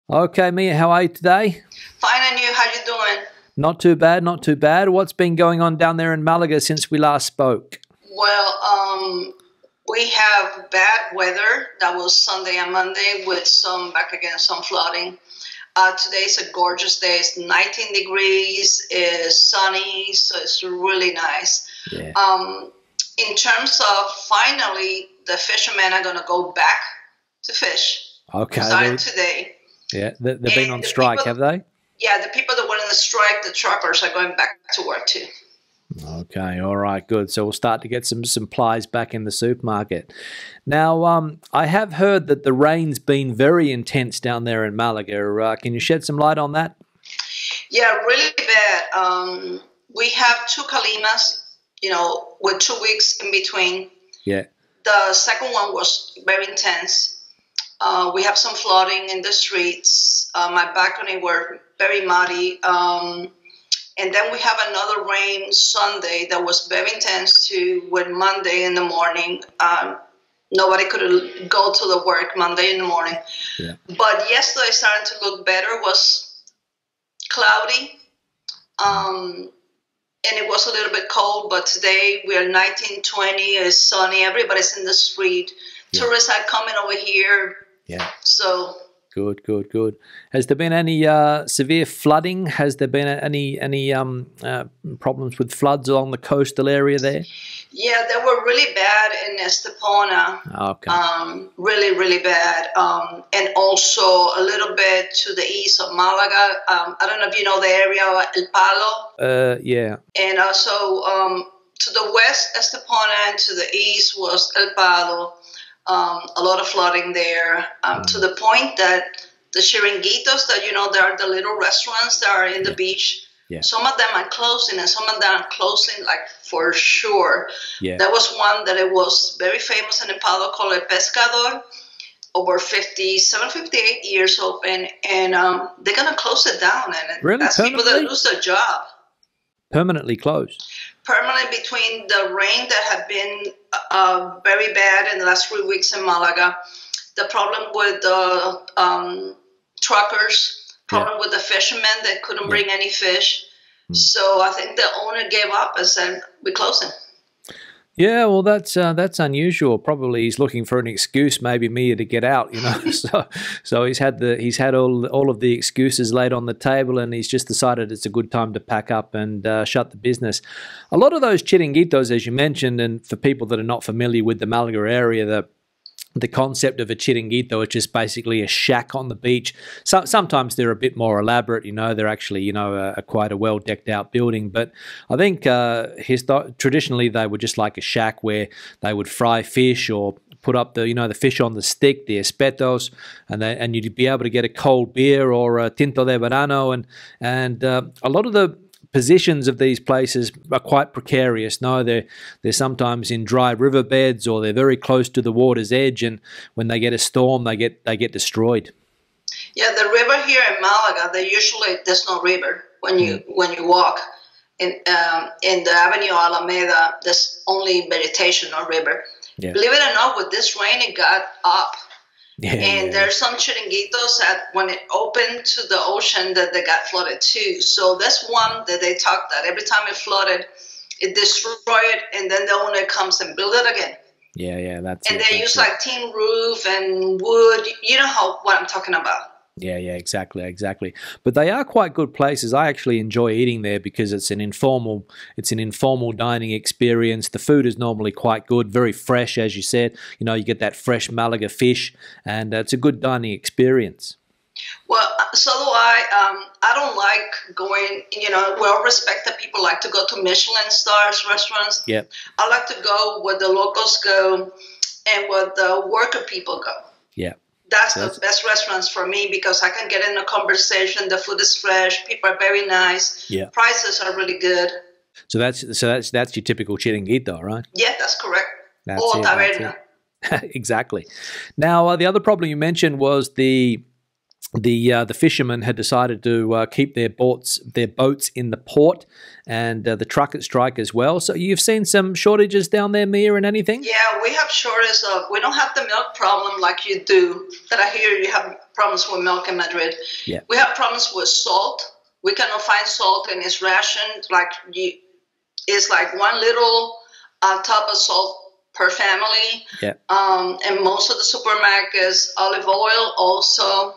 Okay, Mia, how are you today? Fine, and you? How you doing? Not too bad, not too bad. What's been going on down there in Malaga since we last spoke? Well, we have bad weather. That was Sunday and Monday with back again, some flooding. Today's a gorgeous day. It's 19 degrees, it's sunny, so it's really nice. Yeah. In terms of finally, the fishermen are going to go back to fish. Okay. Starting today. Yeah, they've been on strike, have they? Yeah, the people that were in the strike, the truckers, are going back to work too. Okay, all right, good. So we'll start to get some supplies back in the supermarket. Now, I have heard that the rain's been very intense down there in Malaga. Can you shed some light on that? Yeah, really bad. We have two calimas, with 2 weeks in between. Yeah. The second one was very intense. We have some flooding in the streets. My balcony were very muddy. And then we have another rain Sunday that was very intense too, with Monday in the morning. Nobody could go to the work Monday in the morning. Yeah. But yesterday started to look better. It was cloudy. And it was a little bit cold, but today we are 19, 20, it's sunny. Everybody's in the street. Yeah. Tourists are coming over here. Yeah. So good. Has there been any severe flooding? Has there been any problems with floods along the coastal area there? Yeah, they were really bad in Estepona. Okay. Really, really bad. And also a little bit to the east of Malaga. I don't know if you know the area of El Palo. Yeah. And also to the west, Estepona, and to the east was El Palo. A lot of flooding there, to the point that the chiringuitos that, there are the little restaurants that are in the beach. Yeah. Some of them are closing and some of them are closing like for sure. Yeah. There was one that it was very famous in Nepal called El Pescador, over 57, 58 years open, and they're going to close it down. And really? That's people that lose their job. Permanently closed? Permanently, between the rain that had been very bad in the last 3 weeks in Malaga, the problem with the truckers, problem with the fishermen that couldn't bring any fish. So I think the owner gave up and said, we're closing. Yeah, well, that's unusual. Probably he's looking for an excuse, maybe Mia, to get out. So he's had all of the excuses laid on the table, and he's just decided it's a good time to pack up and shut the business. A lot of those chiringuitos, as you mentioned, and for people that are not familiar with the Malaga area, the concept of a chiringuito is just basically a shack on the beach. Sometimes they're a bit more elaborate, they're actually, quite a well-decked out building. But I think traditionally they were just like a shack where they would fry fish or put up the fish on the stick, the espetos, and you'd be able to get a cold beer or a tinto de verano. And a lot of the positions of these places are quite precarious. No, they're sometimes in dry riverbeds or they're very close to the water's edge, and when they get a storm, they get destroyed. Yeah, the river here in Malaga, there's no river when you walk in the Avenue Alameda. There's only vegetation, no river. Yeah. Believe it or not, with this rain, it got up. Yeah. There's some chiringuitos that when it opened to the ocean that they got flooded too. So that's one that they talked that every time it flooded, it destroyed it, and then the owner comes and build it again. Yeah, and they use like tin roof and wood. You know what I'm talking about. Yeah, exactly. But they are quite good places. I actually enjoy eating there because it's an informal dining experience. The food is normally quite good, very fresh, as you said. You get that fresh Malaga fish, and it's a good dining experience. Well, so do I. I don't like going, well respected people like to go to Michelin stars restaurants. Yeah. I like to go where the locals go and where the worker people go. Yeah. That's the best restaurants for me because I can get in a conversation. The food is fresh. People are very nice. Yeah. Prices are really good. So that's your typical chiringuito, right? Yeah, that's correct. That's or taberna. Exactly. Now, the other problem you mentioned was the the fishermen had decided to keep their boats in the port, and the trucker strike as well. So you've seen some shortages down there, Mia, and anything? Yeah, we have shortage of. We don't have the milk problem like you do. That I hear you have problems with milk in Madrid. Yeah. We have problems with salt. We cannot find salt, and it's rationed. It's like one little tub of salt per family. Yeah. And most of the supermarkets, olive oil also.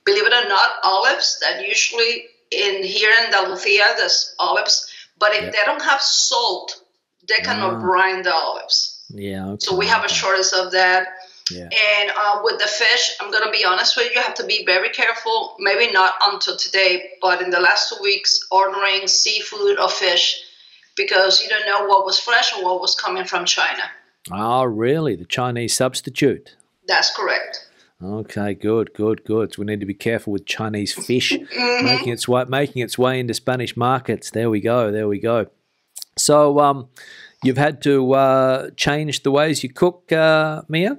Believe it or not, olives that usually here in Andalusia, there's olives. But if they don't have salt, they cannot brine the olives. Yeah. Okay. So we have a shortage of that. Yeah. And with the fish, I'm going to be honest with you, you have to be very careful. Maybe not until today, but in the last 2 weeks, ordering seafood or fish, because you don't know what was fresh or what was coming from China. Oh, really? The Chinese substitute? That's correct. Okay, good. So we need to be careful with Chinese fish making its way into Spanish markets. There we go. So you've had to change the ways you cook, Mia?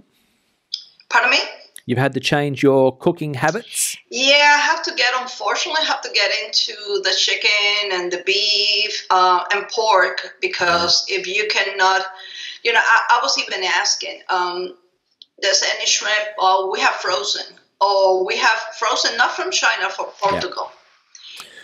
Pardon me? You've had to change your cooking habits? Yeah, unfortunately, have to get into the chicken and the beef and pork, because if you cannot, I was even asking, there's any shrimp, or we have frozen, not from China, from Portugal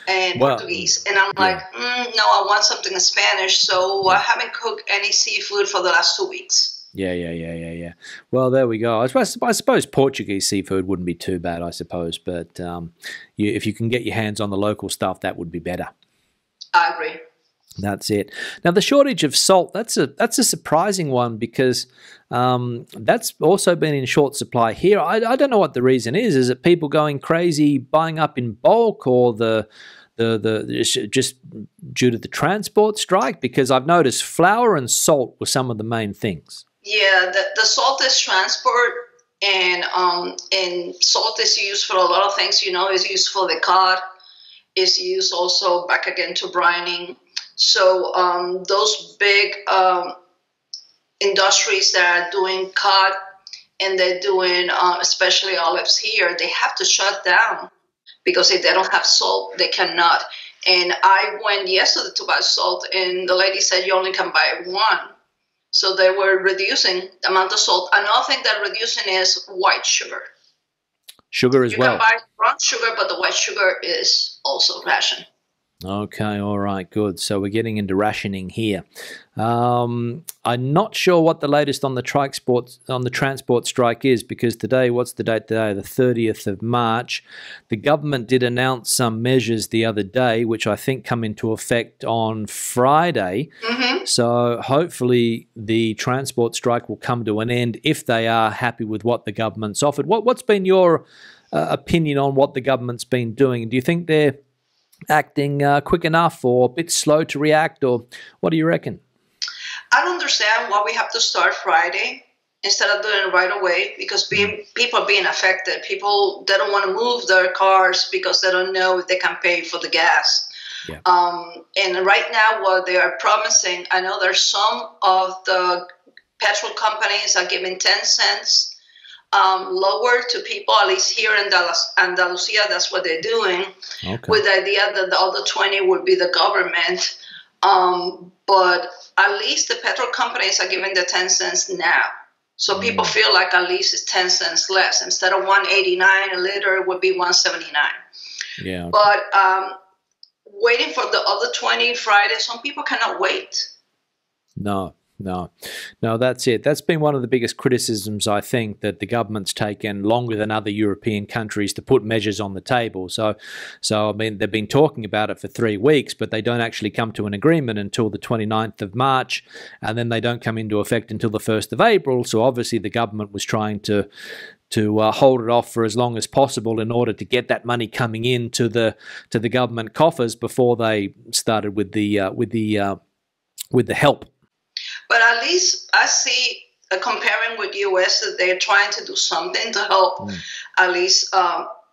and Portuguese. And I'm like, no, I want something in Spanish. So I haven't cooked any seafood for the last 2 weeks. Yeah. Well, there we go. I suppose Portuguese seafood wouldn't be too bad, I suppose. But if you can get your hands on the local stuff, that would be better. I agree. That's it. Now, the shortage of salt, that's a surprising one, because that's also been in short supply here. I don't know what the reason is. Is it people going crazy buying up in bulk, or the just due to the transport strike? Because I've noticed flour and salt were some of the main things. Yeah, the salt is transport, and salt is used for a lot of things. It's used for the cod. It's used also back again to brining. So those big industries that are doing cod, and they're doing especially olives here, they have to shut down, because if they don't have salt, they cannot. And I went yesterday to buy salt, and the lady said you only can buy one. So they were reducing the amount of salt. Another thing that reducing is white sugar. Sugar as well. You can buy brown sugar, but the white sugar is also rationed. Okay, all right, good. So we're getting into rationing here. I'm not sure what the latest on the transport strike is, because today, what's the date today? The 30th of March. The government did announce some measures the other day, which I think come into effect on Friday. Mm-hmm. So hopefully the transport strike will come to an end if they are happy with what the government's offered. What's been your opinion on what the government's been doing? Do you think they're acting quick enough, or a bit slow to react, or what do you reckon? I don't understand why we have to start Friday instead of doing it right away, because people are being affected. People, they don't want to move their cars because they don't know if they can pay for the gas. Yeah. And right now, what they are promising, I know there's some of the petrol companies are giving 10 cents lower to people, at least here in Andalusia, that's what they're doing, with the idea that the other 20 would be the government. But at least the petrol companies are giving the 10 cents now. So people feel like at least it's 10 cents less. Instead of $1.89 a liter, it would be $1.79. Yeah. But waiting for the other 20 Friday, some people cannot wait. No, that's it. That's been one of the biggest criticisms, I think, that the government's taken longer than other European countries to put measures on the table. So I mean, they've been talking about it for 3 weeks, but they don't actually come to an agreement until the 29th of March, and then they don't come into effect until the 1st of April. So obviously the government was trying to hold it off for as long as possible in order to get that money coming into the government coffers before they started with the help. But at least I see, comparing with US, that they're trying to do something to help at least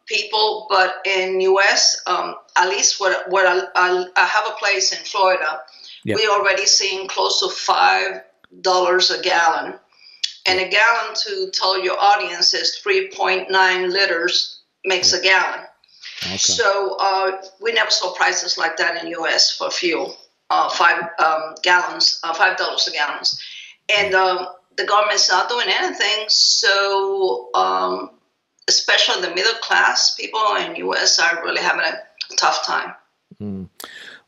people. But in US, at least what I have a place in Florida, we already seeing close to $5 a gallon. And a gallon, to tell your audience, is 3.9 liters. makes a gallon. Okay. So we never saw prices like that in U.S. for fuel, $5 a gallon. And the government's not doing anything. So especially the middle class people in U.S. are really having a tough time.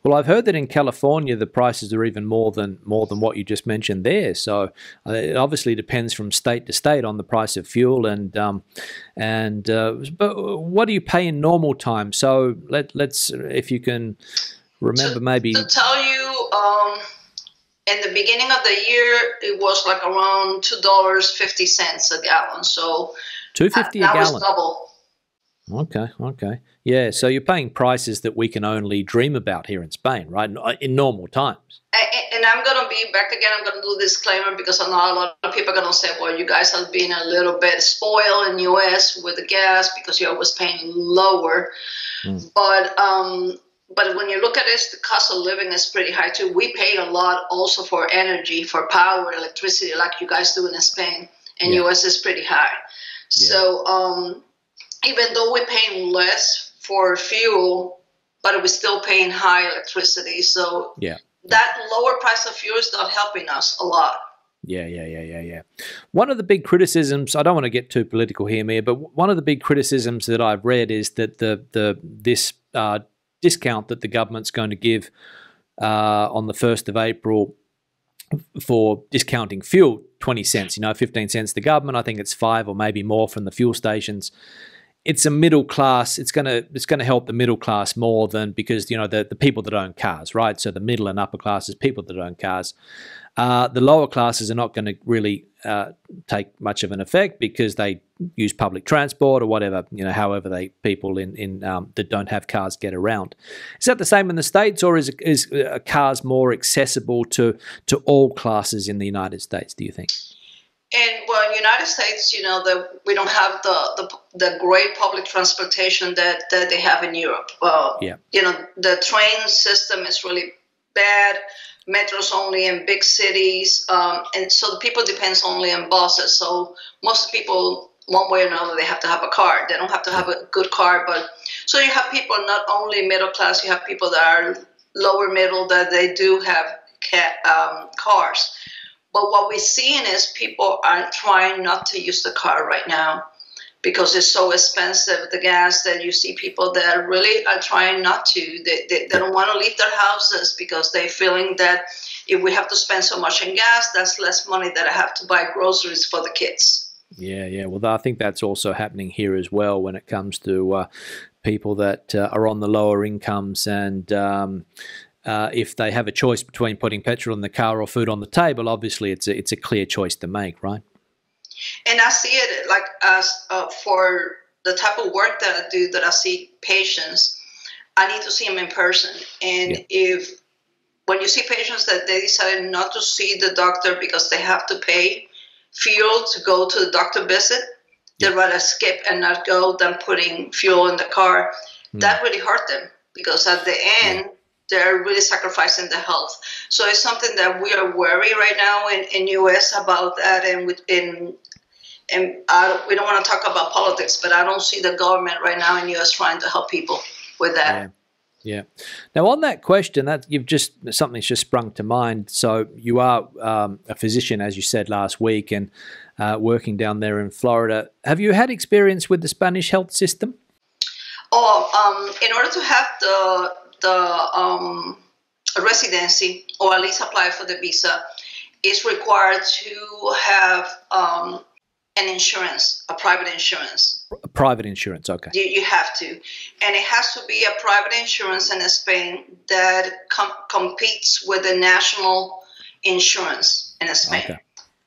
Well, I've heard that in California the prices are even more than what you just mentioned there. So it obviously depends from state to state on the price of fuel, but what do you pay in normal time? So let's if you can remember maybe to tell you. In the beginning of the year, it was like around $2.50 a gallon. So $2.50 a gallon. That was double. Okay. Yeah, so you're paying prices that we can only dream about here in Spain, right? In normal times. And I'm going to be back again. I'm going to do this disclaimer because I know a lot of people are going to say, well, you guys are being a little bit spoiled in the U.S. with the gas because you're always paying lower. But when you look at this, the cost of living is pretty high too. We pay a lot also for energy, for power, electricity, like you guys do in Spain. And U.S. is pretty high. Yeah. So even though we're paying less for fuel, but we're still paying high electricity. So that lower price of fuel is not helping us a lot. Yeah. One of the big criticisms, I don't want to get too political here, Mia, but one of the big criticisms that I've read is that this discount that the government's going to give on the 1st of April for discounting fuel, 20 cents, 15 cents the government, I think it's 5 or maybe more from the fuel stations. It's a middle class, it's going to help the middle class more than because, the people that own cars, right? So the middle and upper classes, people that own cars. The lower classes are not going to really take much of an effect because they use public transport or whatever, however people in that don't have cars get around. Is that the same in the States, or is cars more accessible to all classes in the United States, do you think? And well, in the United States, we don't have the great public transportation that they have in Europe. The train system is really bad. Metros only in big cities, and so the people depends only on buses. So most people, one way or another, they have to have a car. They don't have to have a good car, but so you have people not only middle class, you have people that are lower middle that they do have cars. But what we're seeing is people are trying not to use the car right now because it's so expensive, the gas, that you see people that really are trying not to. They don't want to leave their houses because they're feeling that if we have to spend so much in gas, that's less money that I have to buy groceries for the kids. Yeah. Well, I think that's also happening here as well when it comes to people that are on the lower incomes and if they have a choice between putting petrol in the car or food on the table, obviously it's a clear choice to make, right? And I see it like as for the type of work that I do, that I see patients, I need to see them in person. And when you see patients that they decided not to see the doctor because they have to pay fuel to go to the doctor visit, they'd rather skip and not go than putting fuel in the car. That really hurt them because at the end, they're really sacrificing the health. So it's something that we are worried right now in U.S. about that, and we don't want to talk about politics, but I don't see the government right now in U.S. trying to help people with that. Yeah. Now, on that question, something's just sprung to mind. So you are a physician, as you said last week, and working down there in Florida. Have you had experience with the Spanish health system? In order to have the residency, or at least apply for the visa, is required to have an insurance, a private insurance. A private insurance, okay. You have to. And it has to be a private insurance in Spain that competes with the national insurance in Spain. Okay.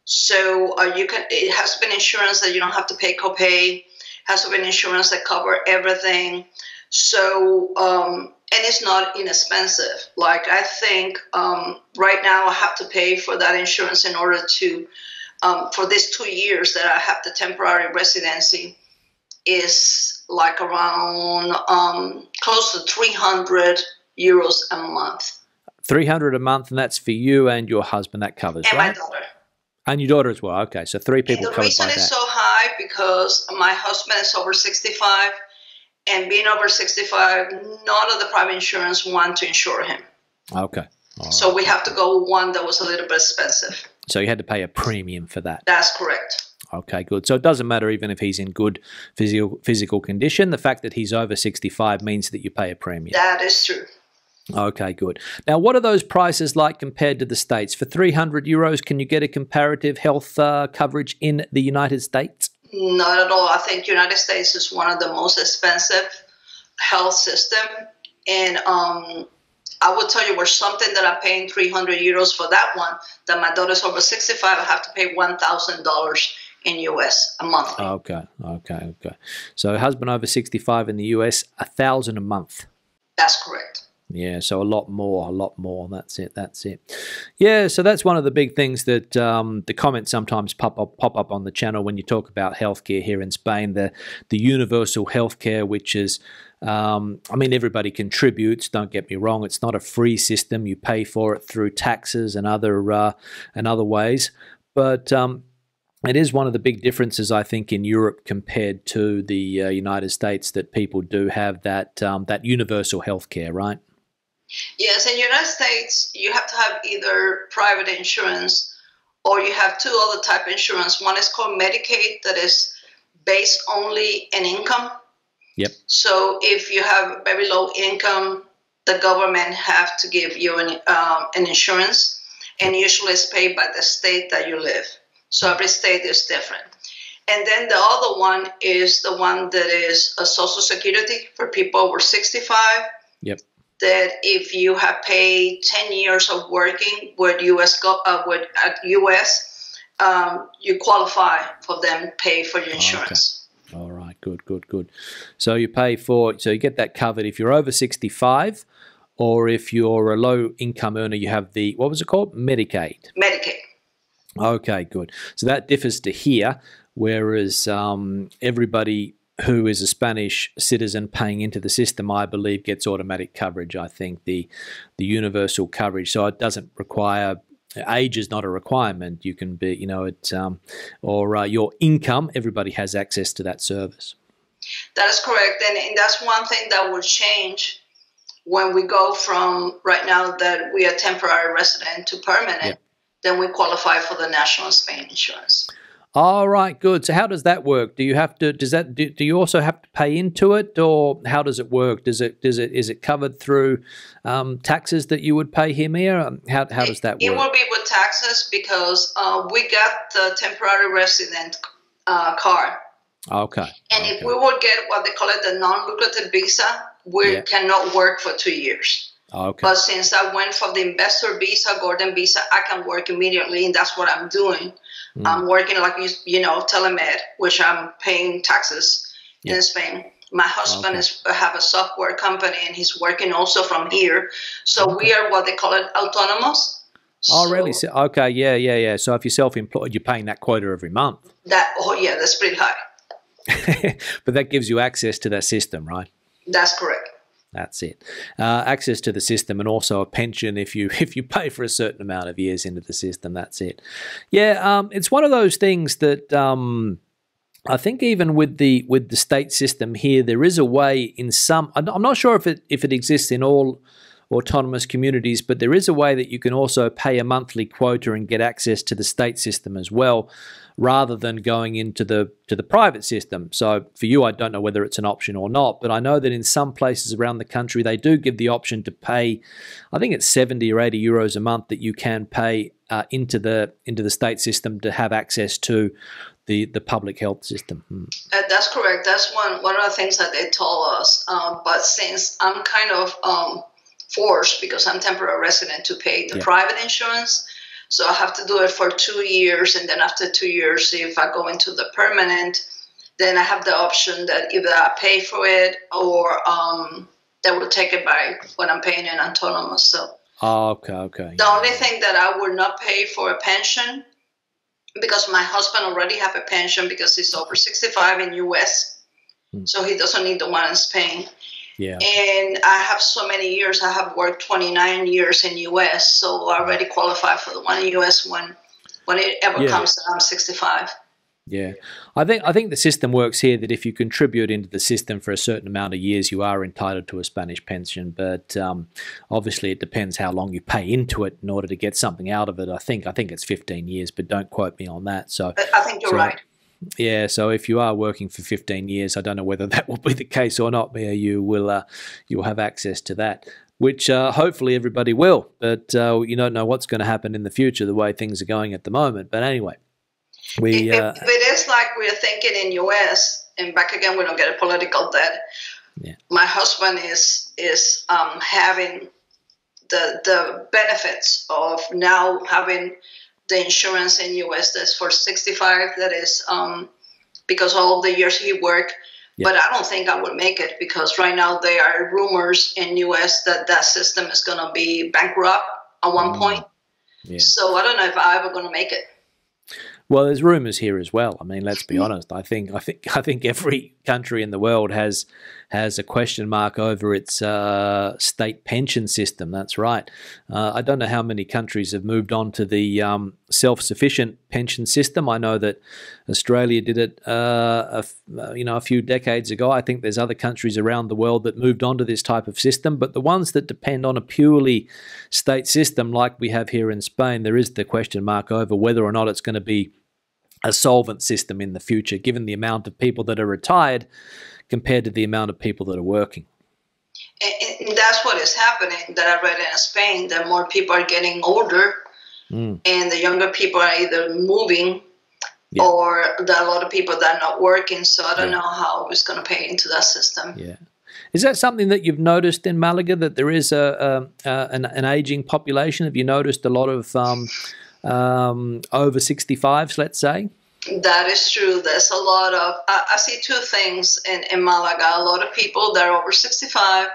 So it has to be an insurance that you don't have to pay copay, has to be an insurance that cover everything. So, and it's not inexpensive. Like I think right now I have to pay for that insurance in order to, for these 2 years that I have the temporary residency, is like around close to 300 euros a month. 300 a month, and that's for you and your husband, that covers, and right? And my daughter. And your daughter as well. Okay, so 3 people covered by that. The reason it's so high because my husband is over 65 And being over 65, none of the private insurance want to insure him. Okay. All so right. we have to go with one that was a little bit expensive. So you had to pay a premium for that. That's correct. Okay, good. So it doesn't matter even if he's in good physical condition. The fact that he's over 65 means that you pay a premium. That is true. Okay, good. Now, what are those prices like compared to the States? For 300 euros, can you get a comparative health coverage in the United States? Not at all. I think United States is one of the most expensive health system. And I will tell you, we're something that I'm paying 300 euros for that one, that my daughter's over 65, I have to pay $1,000 in US a month. Okay. So husband over 65 in the US, $1,000 a month. That's correct. Yeah, so a lot more. That's it. Yeah, so that's one of the big things that the comments sometimes pop up on the channel when you talk about healthcare here in Spain, the universal healthcare, which is, everybody contributes, don't get me wrong, it's not a free system, you pay for it through taxes and other ways, but it is one of the big differences, I think, in Europe compared to the United States, that people do have that universal healthcare, right? Yes, in the United States, you have to have either private insurance or you have two other type of insurance. One is called Medicaid, that is based only in income. Yep. So if you have very low income, the government have to give you an insurance, and usually it's paid by the state that you live. So every state is different. And then the other one is the one that is a Social Security for people over 65. Yep. That if you have paid 10 years of working with US, you qualify for them pay for your insurance. Okay. All right, good. So you get that covered if you're over 65, or if you're a low income earner, you have the, what was it called? Medicaid. Medicaid. Okay, good. So that differs to here, whereas everybody who is a Spanish citizen paying into the system, I believe, gets automatic coverage. I think the universal coverage, so it doesn't require, age is not a requirement. You can be, or your income, everybody has access to that service. That is correct. And that's one thing that will change when we go from right now that we are temporary resident to permanent. Yep. Then we qualify for the National Spain insurance. All right, good. So how does that work? Do you have to? Do you also have to pay into it, or how does it work? Is it covered through taxes that you would pay him here? How does that work? It will be with taxes because we got the temporary resident card. Okay. And if we will get what they call it the non-lucrative visa, we cannot work for 2 years. Okay. But since I went for the investor visa, golden visa, I can work immediately, and that's what I'm doing. I'm working like, telemed, which I'm paying taxes in Spain. My husband have a software company, and he's working also from here. So we are what they call it autonomous. Oh, really? So, okay, yeah. So if you're self-employed, you're paying that quota every month. That's pretty high. But that gives you access to that system, right? That's correct. That's it. Access to the system, and also a pension if you pay for a certain amount of years into the system. That's it. Yeah, it's one of those things that I think even with the state system here, there is a way in some. I'm not sure if it exists in all autonomous communities, but there is a way that you can also pay a monthly quota and get access to the state system as well, rather than going into the private system. So for you, I don't know whether it's an option or not, but I know that in some places around the country, they do give the option to pay, I think it's 70 or 80 euros a month that you can pay into the state system to have access to the public health system. That's correct. That's one of the things that they told us. But since I'm kind of forced, because I'm temporary resident, to pay the private insurance, so I have to do it for 2 years, and then after 2 years, if I go into the permanent, then I have the option that either I pay for it or they will take it by when I'm paying in autonomous. So okay. The only thing that I would not pay for a pension, because my husband already have a pension because he's over 65 in US, so he doesn't need the one in Spain. Yeah. And I have so many years. I have worked 29 years in U.S., so I already qualify for the one in U.S. when it ever comes that I'm 65. Yeah, I think the system works here that if you contribute into the system for a certain amount of years, you are entitled to a Spanish pension. But obviously, it depends how long you pay into it in order to get something out of it. I think it's 15 years, but don't quote me on that. So I think you're right. Yeah, so if you are working for 15 years, I don't know whether that will be the case or not. Mia, you'll have access to that, which hopefully everybody will. But you don't know what's going to happen in the future, the way things are going at the moment. But anyway. If it is like we're thinking in U.S. and back again, we don't get a political debt. Yeah. My husband is having the benefits of now having the insurance in U.S. that's for 65. That is because all the years he worked. Yeah. But I don't think I would make it because right now there are rumors in U.S. that system is going to be bankrupt at one point. Yeah. So I don't know if I'm ever going to make it. Well, there's rumours here as well. I mean, let's be honest. I think every country in the world has a question mark over its state pension system. That's right. I don't know how many countries have moved on to the self-sufficient pension system. I know that Australia did it, a few decades ago. I think there's other countries around the world that moved on to this type of system. But the ones that depend on a purely state system, like we have here in Spain, there is the question mark over whether or not it's going to be a solvent system in the future, given the amount of people that are retired compared to the amount of people that are working. And that's what is happening that I read in Spain, that more people are getting older and the younger people are either moving or there are a lot of people that are not working. So I don't know how it's going to pay into that system. Yeah. Is that something that you've noticed in Malaga, that there is an aging population? Have you noticed a lot of over 65s, let's say? That is true. There's a lot of, I see two things in Malaga. A lot of people that are over 65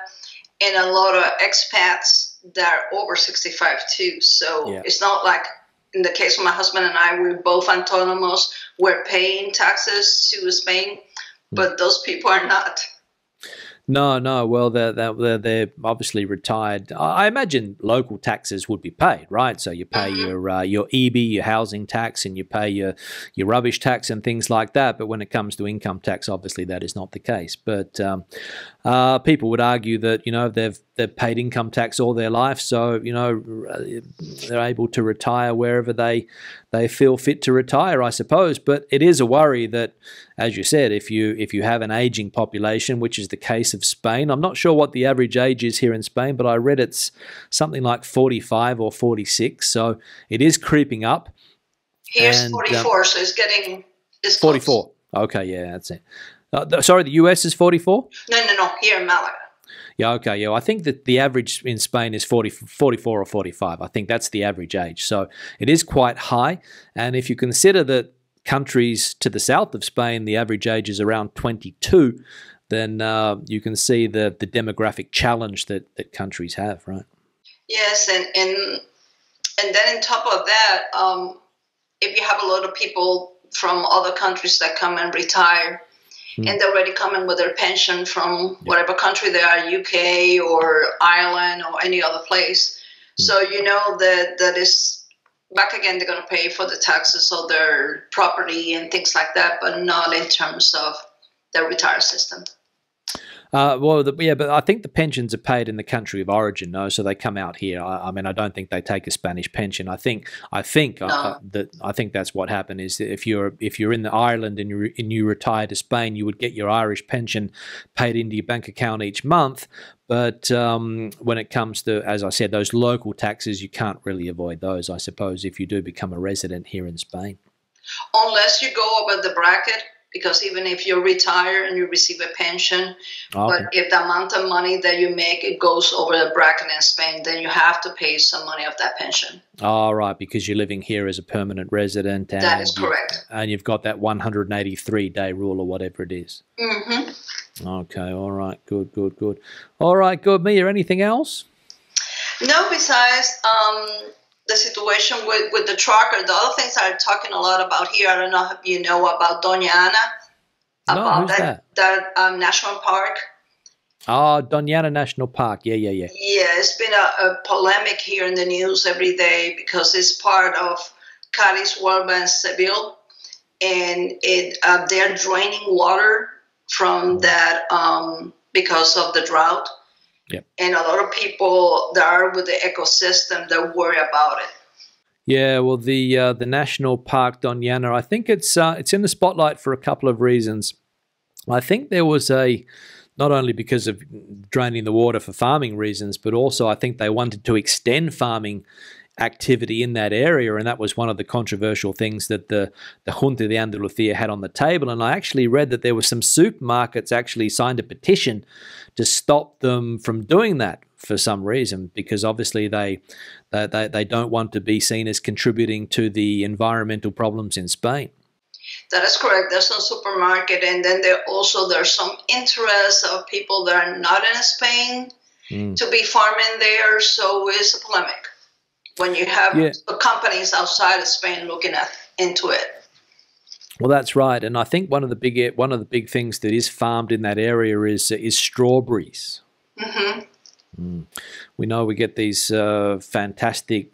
and a lot of expats that are over 65 too. So it's not like in the case of my husband and I, we're both autonomous. We're paying taxes to Spain, but those people are not. No. Well, they're obviously retired. I imagine local taxes would be paid, right? So you pay your EB, your housing tax, and you pay your rubbish tax and things like that. But when it comes to income tax, obviously that is not the case. But people would argue that they've paid income tax all their life, so they're able to retire wherever they feel fit to retire, I suppose. But it is a worry that, as you said, if you have an aging population, which is the case of Spain, I'm not sure what the average age is here in Spain, but I read it's something like 45 or 46, so it is creeping up. Here's 44, so it's 44. Close. Okay, yeah, that's it. Sorry, the US is 44? No, here in Malaga. Yeah, okay, yeah. I think that the average in Spain is 44 or 45. I think that's the average age. So it is quite high. And if you consider that countries to the south of Spain, the average age is around 22, then you can see the demographic challenge that countries have, right? Yes, and then on top of that, if you have a lot of people from other countries that come and retire, and they're already coming with their pension from whatever country they are, UK or Ireland or any other place. So that is back again, they're going to pay for the taxes of their property and things like that, but not in terms of their retirement system. But I think the pensions are paid in the country of origin, no? So they come out here. I mean, I don't think they take a Spanish pension. I think that's what happened. Is that if you're in Ireland and you retire to Spain, you would get your Irish pension paid into your bank account each month. But when it comes to, as I said, those local taxes, you can't really avoid those, I suppose, if you do become a resident here in Spain. Unless you go over the bracket. Because even if you retire and you receive a pension, but if the amount of money that you make, it goes over the bracket in Spain, then you have to pay some money of that pension. Oh, right, because you're living here as a permanent resident. And that is correct. And you've got that 183-day rule or whatever it is. Mm-hmm. Okay, all right, good. All right, good. Mia, anything else? No, besides the situation with the trucker. The other things I'm talking a lot about here, I don't know if you know about Doña Ana, about that national park. Oh, Doña Ana National Park. Yeah. Yeah, it's been a polemic here in the news every day because it's part of Cádiz, Huelva, and Seville. and they're draining water from that because of the drought. Yep. And a lot of people that are with the ecosystem, they worry about it. Yeah, well, the National Park Doñana, I think it's in the spotlight for a couple of reasons. I think there was not only because of draining the water for farming reasons, but also I think they wanted to extend farming activity in that area, and that was one of the controversial things that the Junta de Andalucía had on the table. And I actually read that there were some supermarkets actually signed a petition to stop them from doing that for some reason, because obviously they don't want to be seen as contributing to the environmental problems in Spain. That is correct. There's some supermarket, and then there's some interest of people that are not in Spain to be farming there. So it's a polemic when you have companies outside of Spain looking into it. Well, that's right, and I think one of the big things that is farmed in that area is strawberries. Mm-hmm. We know we get these fantastic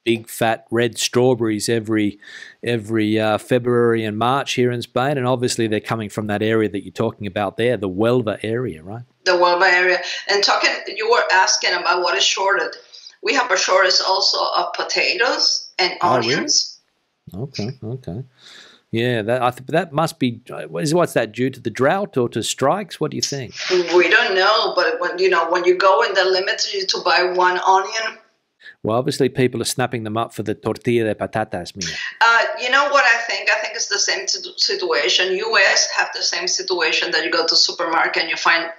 big fat red strawberries every February and March here in Spain, and obviously they're coming from that area that you're talking about there, the Huelva area, right? The Huelva area. And you were asking about what is shorted. We have a shortage also of potatoes and onions. Really? Okay. Yeah, that must be. What's that due to the drought or to strikes? What do you think? We don't know, but when you go in the limit to buy one onion. Well, obviously people are snapping them up for the tortilla de patatas, Mia. You know what I think? I think it's the same situation. U.S. have the same situation that you go to supermarket and you find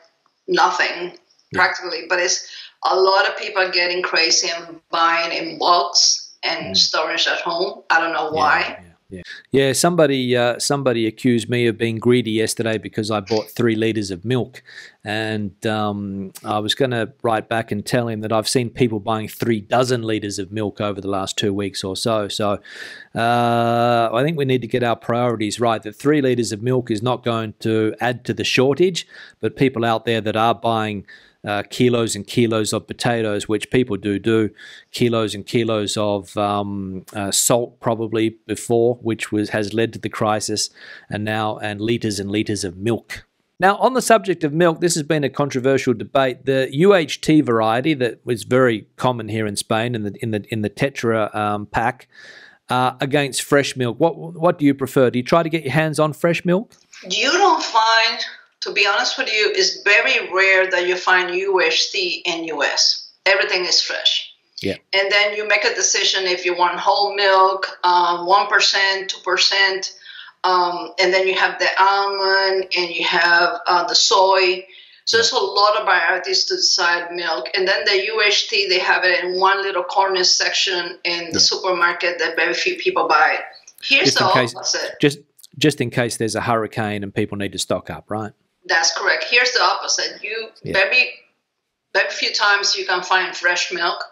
nothing practically, but it's a lot of people getting crazy and buying in bulks and storage at home. I don't know why. Yeah, somebody accused me of being greedy yesterday because I bought 3 liters of milk, and I was going to write back and tell him that I've seen people buying 3 dozen liters of milk over the last 2 weeks or so. So I think we need to get our priorities right. That 3 liters of milk is not going to add to the shortage, but people out there that are buying kilos and kilos of potatoes, which people do, kilos and kilos of salt probably before, which has led to the crisis, and liters and liters of milk. Now, on the subject of milk, this has been a controversial debate. The UHT variety that was very common here in Spain in the Tetra pack against fresh milk. What do you prefer? Do you try to get your hands on fresh milk? You don't find. To be honest with you, it's very rare that you find UHT in US. Everything is fresh. Yeah. And then you make a decision if you want whole milk, 1%, 2%, and then you have the almond and you have the soy. So there's a lot of varieties to decide milk. And then the UHT, they have it in one little corner section in the supermarket that very few people buy it. Here's the opposite. Just in case there's a hurricane and people need to stock up, right? That's correct. Here's the opposite. Very few times you can find fresh milk,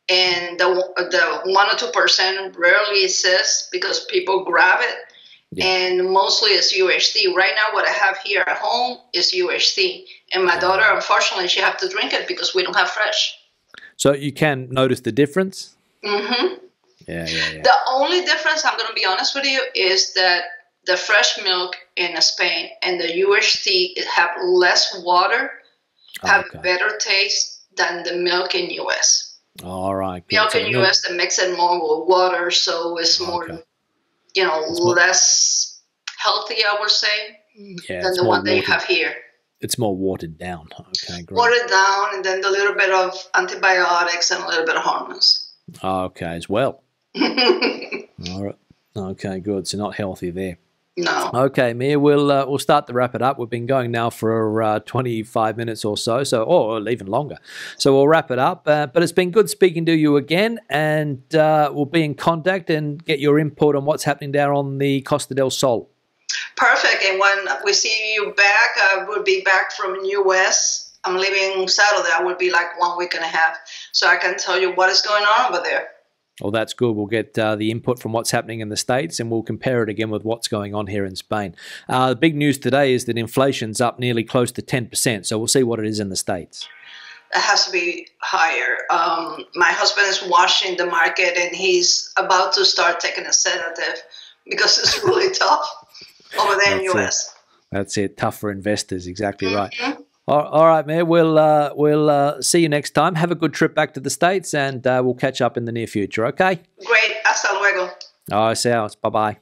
and the 1 or 2% rarely exists because people grab it, and mostly it's UHT. Right now, what I have here at home is UHT, and my daughter, unfortunately, she have to drink it because we don't have fresh. So you can notice the difference. Mm-hmm. Yeah. The only difference, I'm going to be honest with you, is that the fresh milk in Spain and the UHT have less water, have better taste than the milk in US. All right. Good. Milk in US, they mix it more with water, so it's more, less healthy, I would say, than the one that you have here. It's more watered down. Okay, great. Watered down, and then a little bit of antibiotics and a little bit of hormones. Okay, as well. All right. Okay, good. So not healthy there. No. Okay, Mia, we'll start to wrap it up. We've been going now for 25 minutes or so, or even longer. So we'll wrap it up. But it's been good speaking to you again, and we'll be in contact and get your input on what's happening down on the Costa del Sol. Perfect. And when we see you back, I will be back from US. I'm leaving Saturday. I will be like 1 week and a half, so I can tell you what is going on over there. Well, that's good. We'll get the input from what's happening in the States, and we'll compare it again with what's going on here in Spain. The big news today is that inflation's up nearly close to 10%, so we'll see what it is in the States. It has to be higher. My husband is watching the market, and he's about to start taking a sedative because it's really tough over there in US. That's it. Tough for investors. Exactly right. All right, man. We'll see you next time. Have a good trip back to the States, and we'll catch up in the near future. Okay. Great. Hasta luego. All right, see you. Bye bye.